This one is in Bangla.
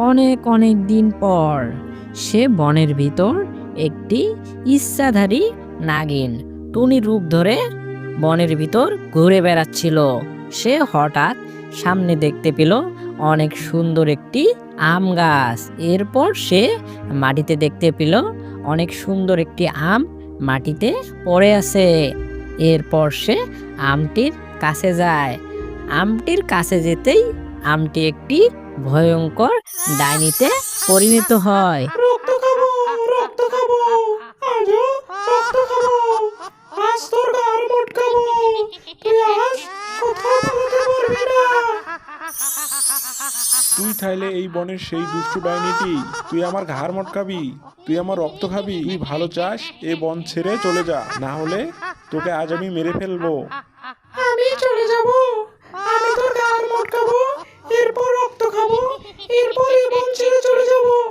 অনেক অনেক দিন পর সে বনের ভিতর একটি ইচ্ছাধারী নাগিন টুনি রূপ ধরে বনের ভিতর ঘুরে বেড়াচ্ছিল। সে হঠাৎ সামনে দেখতে পেল অনেক সুন্দর একটি আম গাছ। এরপর সে মাটিতে দেখতে পেল অনেক সুন্দর একটি আম মাটিতে পড়ে আছে। এরপর সে আমটির কাছে যায়। আমটির কাছে যেতেই আমটি একটি ভয়ঙ্কর ডাইনিতে পরিণত হয়। রক্ত খাবো, রক্ত খাবো, আজও রক্ত খাবো। আজ তোর ঘাড় মটকাবো। তুই আজ কোথাও পালাতে পারবি না। তুই তাইলে এই বনের সেই দুষ্টু ডাইনিটি? তুই আমার ঘাড় মটকাবি, তুই আমার রক্ত খাবি? তুই ভালো চাস এ বন ছেড়ে চলে যা, না হলে তোকে আজ আমি মেরে ফেলবো। আমি চলে যাব, আমি তোর ঘাড় মটকাবো, এরপর রক্ত খাবো, এরপর